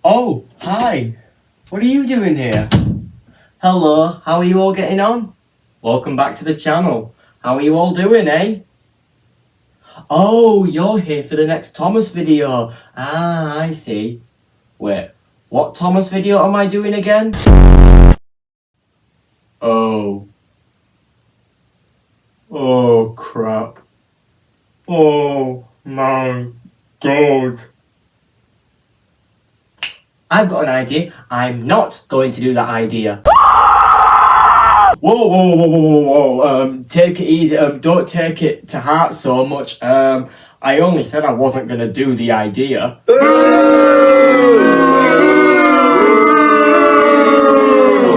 Oh, hi. What are you doing here? Hello, how are you all getting on? Welcome back to the channel. How are you all doing, eh? Oh, you're here for the next Thomas video. Ah, I see. Wait, what Thomas video am I doing again? Oh. Oh, crap. Oh, my God. I've got an idea. I'm not going to do that idea. Whoa. Take it easy. Don't take it to heart so much. I only said I wasn't going to do the idea. Well,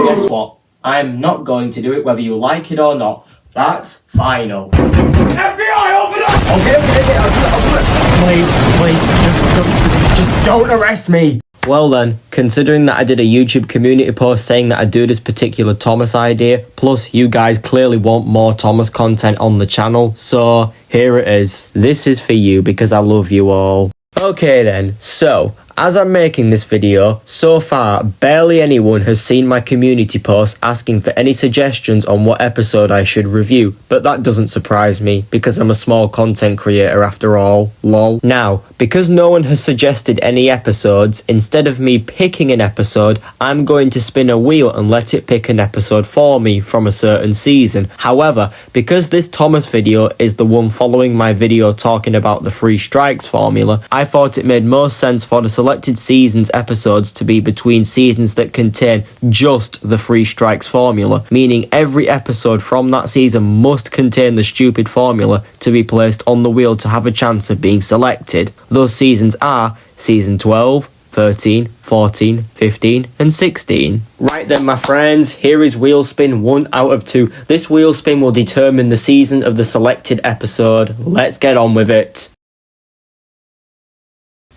guess what? I'm not going to do it whether you like it or not. That's final. FBI, open up! Okay, I'll do it. Please, just don't arrest me. Well then, considering that I did a YouTube community post saying that I do this particular Thomas idea, plus you guys clearly want more Thomas content on the channel, so here it is. This is for you because I love you all. Okay then, so as I'm making this video, so far barely anyone has seen my community post asking for any suggestions on what episode I should review, but that doesn't surprise me because I'm a small content creator after all, lol. Now, because no one has suggested any episodes, instead of me picking an episode, I'm going to spin a wheel and let it pick an episode for me from a certain season. However, because this Thomas video is the one following my video talking about the 3 strikes formula, I thought it made most sense for the selected seasons episodes to be between seasons that contain just the 3 strikes formula, meaning every episode from that season must contain the stupid formula to be placed on the wheel to have a chance of being selected. Those seasons are season 12, 13, 14, 15 and 16. Right then my friends, here is wheel spin 1 out of 2. This wheel spin will determine the season of the selected episode. Let's get on with it.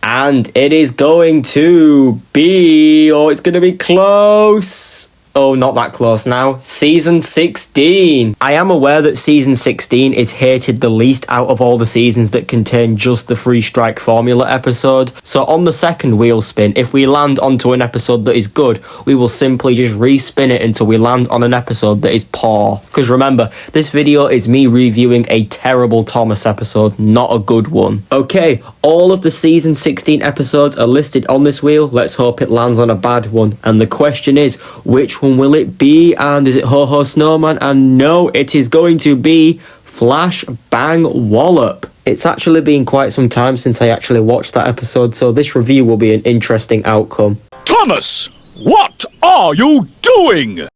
And it is going to be... oh, it's going to be close. Oh, not that close now. Season 16. I am aware that Season 16 is hated the least out of all the seasons that contain just the 3 strike formula episode. So on the second wheel spin, if we land onto an episode that is good, we will simply just respin it until we land on an episode that is poor. Because remember, this video is me reviewing a terrible Thomas episode, not a good one. Okay, all of the Season 16 episodes are listed on this wheel. Let's hope it lands on a bad one. And the question is, which one will it be? And is it Ho Ho Snowman? And no, it is going to be Flash Bang Wallop. It's actually been quite some time since I actually watched that episode, so this review will be an interesting outcome. Thomas, what are you doing?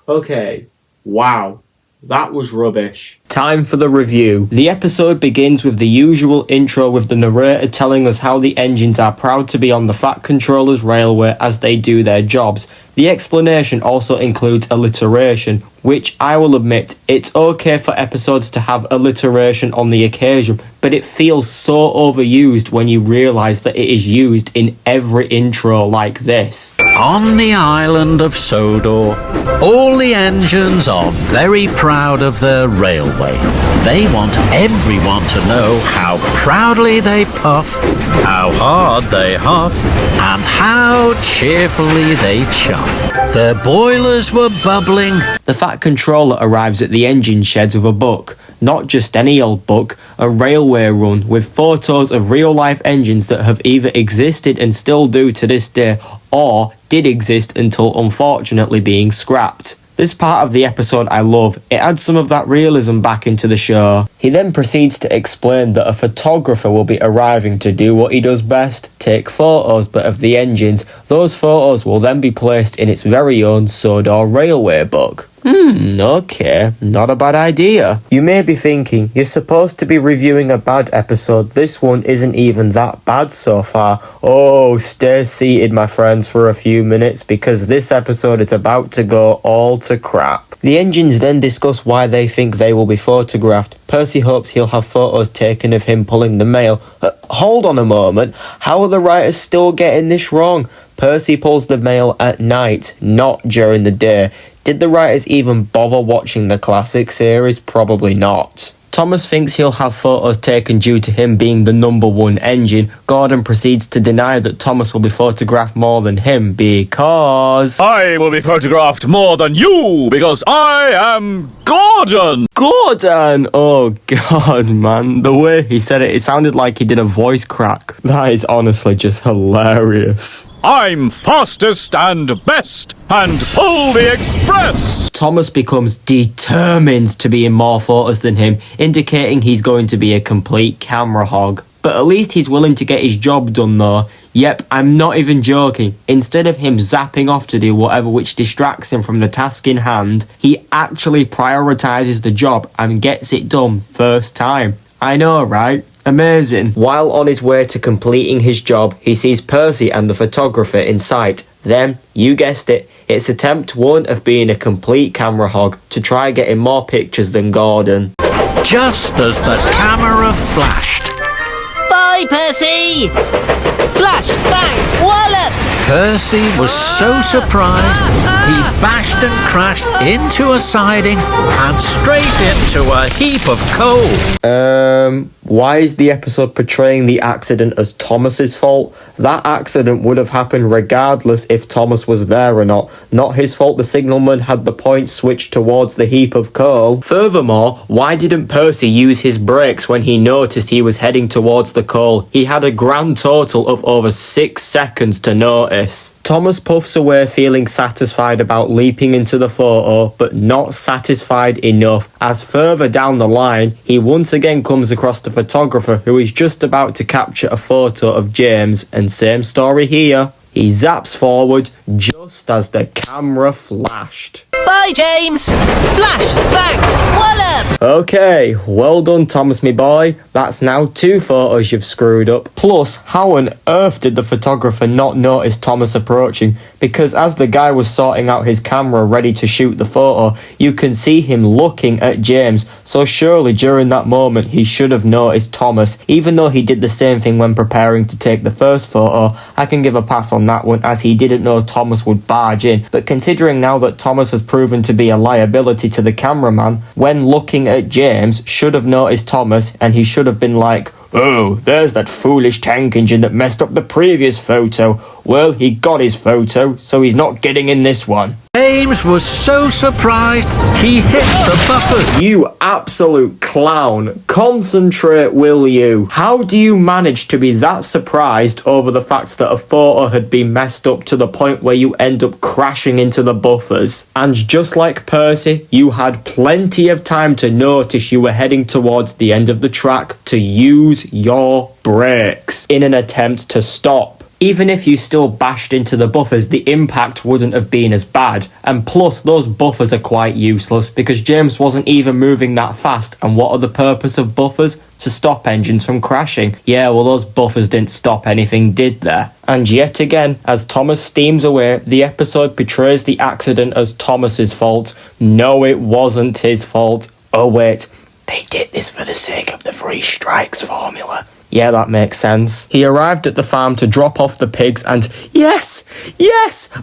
Okay, wow, that was rubbish. Time for the review. The episode begins with the usual intro with the narrator telling us how the engines are proud to be on the Fat Controller's railway as they do their jobs. The explanation also includes alliteration, which I will admit, it's okay for episodes to have alliteration on the occasion, but it feels so overused when you realise that it is used in every intro like this. On the island of Sodor, all the engines are very proud of their railway. They want everyone to know how proudly they puff, how hard they huff, and how cheerfully they chuff. Their boilers were bubbling. The Fat Controller arrives at the engine sheds with a book. Not just any old book, a railway run with photos of real-life engines that have either existed and still do to this day, or did exist until unfortunately being scrapped. This part of the episode I love. It adds some of that realism back into the show. He then proceeds to explain that a photographer will be arriving to do what he does best, take photos but of the engines. Those photos will then be placed in its very own Sodor railway book. Okay, not a bad idea. You may be thinking, you're supposed to be reviewing a bad episode, this one isn't even that bad so far. Oh, stay seated my friends for a few minutes because this episode is about to go all to crap. The engines then discuss why they think they will be photographed. Percy hopes he'll have photos taken of him pulling the mail. Hold on a moment, how are the writers still getting this wrong? Percy pulls the mail at night, not during the day. Did the writers even bother watching the classic series? Probably not. Thomas thinks he'll have photos taken due to him being the number one engine. Gordon proceeds to deny that Thomas will be photographed more than him because... I will be photographed more than you because I am Gordon! Gordon! Oh god, man. The way he said it, it sounded like he did a voice crack. That is honestly just hilarious. I'm fastest and best and pull the express! Thomas becomes determined to be in more photos than him, indicating he's going to be a complete camera hog. But at least he's willing to get his job done though. Yep, I'm not even joking. Instead of him zapping off to do whatever which distracts him from the task in hand, he actually prioritises the job and gets it done first time. I know, right? Amazing. While on his way to completing his job, he sees Percy and the photographer in sight. Then, you guessed it, it's attempt one of being a complete camera hog to try getting more pictures than Gordon. Just as the camera flashed, Bye, Percy! Flash, bang, wallop! Percy was so surprised he bashed and crashed into a siding and straight into a heap of coal. Why is the episode portraying the accident as Thomas's fault? That accident would have happened regardless if Thomas was there or not. Not his fault the signalman had the point switched towards the heap of coal. Furthermore, why didn't Percy use his brakes when he noticed he was heading towards the coal? He had a grand total of over 6 seconds to notice. Thomas puffs away feeling satisfied about leaping into the photo, but not satisfied enough, as further down the line, he once again comes across the photographer who is just about to capture a photo of James, and same story here. He zaps forward just as the camera flashed. Bye, James! Flash, bang, wallop! Okay, well done Thomas me boy. That's now 2 photos you've screwed up. Plus, how on earth did the photographer not notice Thomas approaching? Because as the guy was sorting out his camera ready to shoot the photo, you can see him looking at James, so surely during that moment he should have noticed Thomas. Even though he did the same thing when preparing to take the first photo, I can give a pass on that one as he didn't know Thomas would barge in. But considering now that Thomas has proven to be a liability to the cameraman, when looking at James, should have noticed Thomas and he should have been like, "Oh, there's that foolish tank engine that messed up the previous photo. Well, he got his photo, so he's not getting in this one." James was so surprised he hit the buffers. You absolute clown. Concentrate, will you? How do you manage to be that surprised over the fact that a photo had been messed up to the point where you end up crashing into the buffers? And just like Percy, you had plenty of time to notice you were heading towards the end of the track to use your brakes in an attempt to stop. Even if you still bashed into the buffers, the impact wouldn't have been as bad. And plus, those buffers are quite useless because James wasn't even moving that fast. And what are the purpose of buffers? To stop engines from crashing. Yeah, well, those buffers didn't stop anything, did they? And yet again, as Thomas steams away, the episode portrays the accident as Thomas's fault. No, it wasn't his fault. Oh wait, they did this for the sake of the 3 strikes formula. Yeah, that makes sense. He arrived at the farm to drop off the pigs and yes,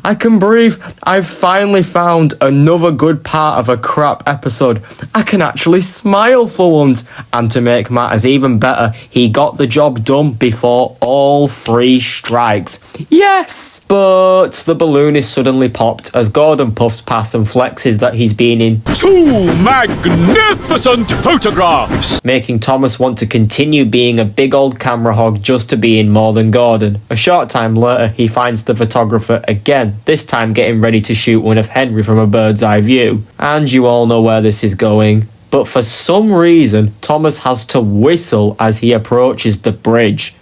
I can breathe. I've finally found another good part of a crap episode. I can actually smile for once. And to make matters even better, he got the job done before all 3 strikes. Yes! But the balloon is suddenly popped as Gordon puffs past and flexes that he's been in 2 magnificent photographs! making Thomas want to continue being a big old camera hog just to be in more than Gordon. A short time later, he finds the photographer again, this time getting ready to shoot one of Henry from a bird's eye view. And you all know where this is going. But for some reason, Thomas has to whistle as he approaches the bridge.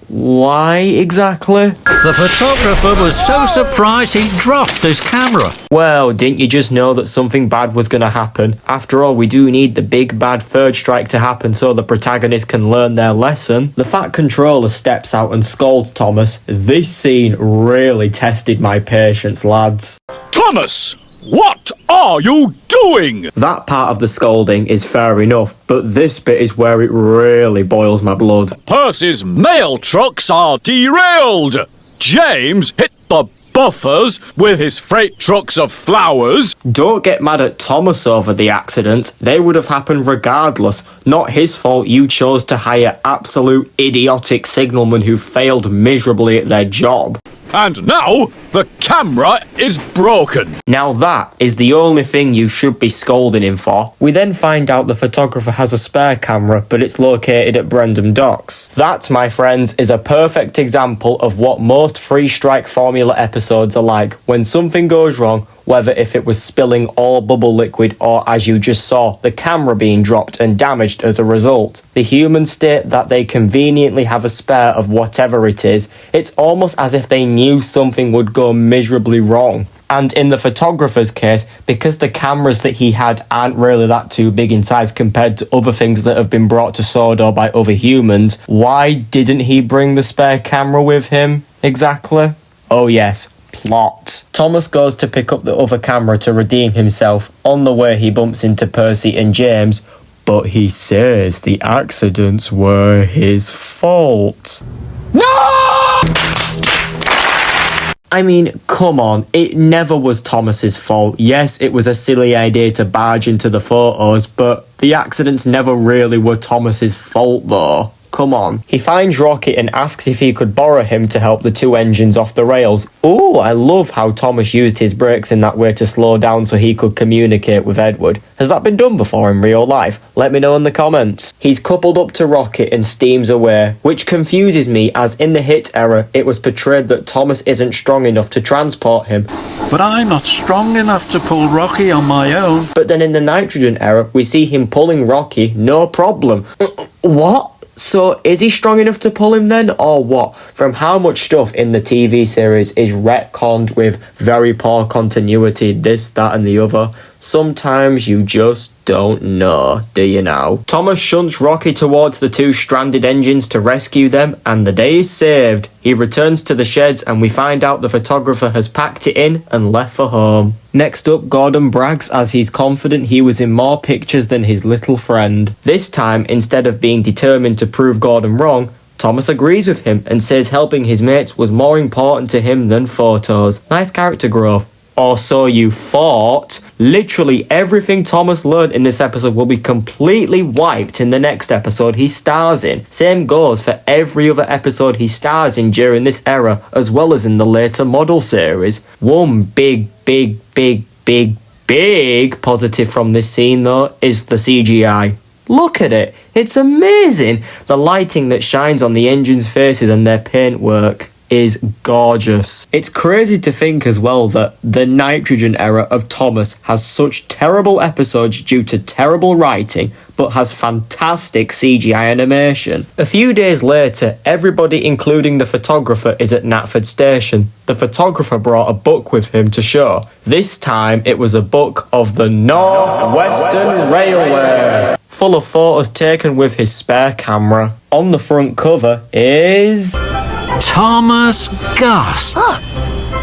Why exactly? The photographer was so surprised he dropped his camera. Well, didn't you just know that something bad was going to happen? After all, we do need the big bad 3rd strike to happen so the protagonist can learn their lesson. The Fat Controller steps out and scolds Thomas. This scene really tested my patience, lads. Thomas, what are you doing? That part of the scolding is fair enough, but this bit is where it really boils my blood. Percy's mail trucks are derailed. James hit the buffers with his freight trucks of flowers. Don't get mad at Thomas over the accident. They would have happened regardless. Not his fault you chose to hire absolute idiotic signalmen who failed miserably at their job. And now the camera is broken. Now that is the only thing you should be scolding him for. We then find out the photographer has a spare camera, but it's located at Brendam Docks. That, my friends, is a perfect example of what most Free Strike Formula episodes are like. When something goes wrong, whether if it was spilling all bubble liquid or, as you just saw, the camera being dropped and damaged as a result. The humans state that they conveniently have a spare of whatever it is. It's almost as if they knew something would go miserably wrong. And in the photographer's case, because the cameras that he had aren't really that too big in size compared to other things that have been brought to Sodor by other humans, why didn't he bring the spare camera with him exactly? Oh yes, plot. Thomas goes to pick up the other camera to redeem himself. On the way he bumps into Percy and James, but he says the accidents were his fault. I mean, come on, it never was Thomas's fault. Yes, it was a silly idea to barge into the photos, but the accidents never really were Thomas's fault though. Come on. He finds Rocky and asks if he could borrow him to help the two engines off the rails. Ooh, I love how Thomas used his brakes in that way to slow down so he could communicate with Edward. Has that been done before in real life? Let me know in the comments. He's coupled up to Rocky and steams away, which confuses me as in the hit era it was portrayed that Thomas isn't strong enough to transport him. But I'm not strong enough to pull Rocky on my own. But then in the nitrogen era we see him pulling Rocky, no problem. What? So, is he strong enough to pull him then, or what? From how much stuff in the TV series is retconned with very poor continuity, this, that and the other, sometimes you just don't know, do you now? Thomas shunts Rocky towards the two stranded engines to rescue them, and the day is saved. He returns to the sheds and we find out the photographer has packed it in and left for home. Next up, Gordon brags as he's confident he was in more pictures than his little friend. This time, instead of being determined to prove Gordon wrong, Thomas agrees with him and says helping his mates was more important to him than photos. Nice character growth. Or so you thought. Literally everything Thomas learned in this episode will be completely wiped in the next episode he stars in. Same goes for every other episode he stars in during this era, as well as in the later model series. One big positive from this scene though is the CGI. Look at it, it's amazing. The lighting that shines on the engine's faces and their paintwork is gorgeous. It's crazy to think as well that the nitrogen era of Thomas has such terrible episodes due to terrible writing, but has fantastic CGI animation. A few days later, everybody including the photographer is at Knapford Station. The photographer brought a book with him to show. This time it was a book of the North Western Railway, full of photos taken with his spare camera. On the front cover is Thomas gasped.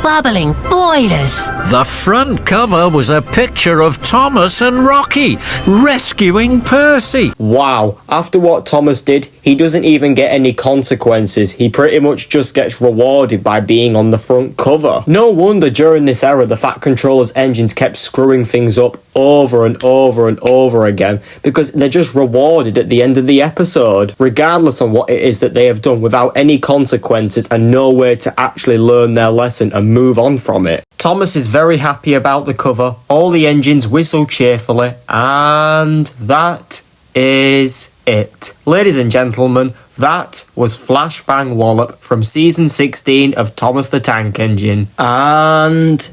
Bubbling boilers. The front cover was a picture of Thomas and Rocky rescuing Percy. wow. After what Thomas did, he doesn't even get any consequences. He pretty much just gets rewarded by being on the front cover. No wonder during this era the Fat Controller's engines kept screwing things up over and over and over again, because they're just rewarded at the end of the episode, regardless on what it is that they have done, without any consequences and no way to actually learn their lesson and move on from it. Thomas is very happy about the cover. All the engines whistle cheerfully, and that is it. Ladies and gentlemen, that was Flashbang Wallop from season 16 of Thomas the Tank Engine. And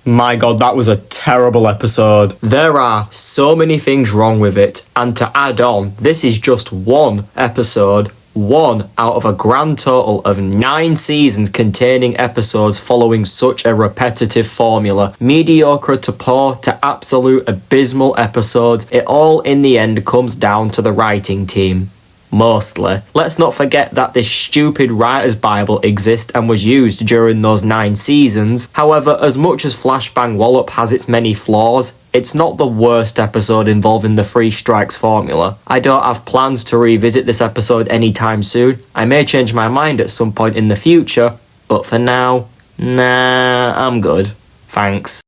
my god, that was a terrible episode. There are so many things wrong with it, and to add on, this is just one episode. One out of a grand total of 9 seasons containing episodes following such a repetitive formula. Mediocre to poor to absolute abysmal episodes. It all in the end comes down to the writing team. Mostly. Let's not forget that this stupid writer's bible exists and was used during those 9 seasons. However, as much as Flashbang Wallop has its many flaws, it's not the worst episode involving the Three Strikes formula. I don't have plans to revisit this episode anytime soon. I may change my mind at some point in the future, but for now, Nah, I'm good. Thanks.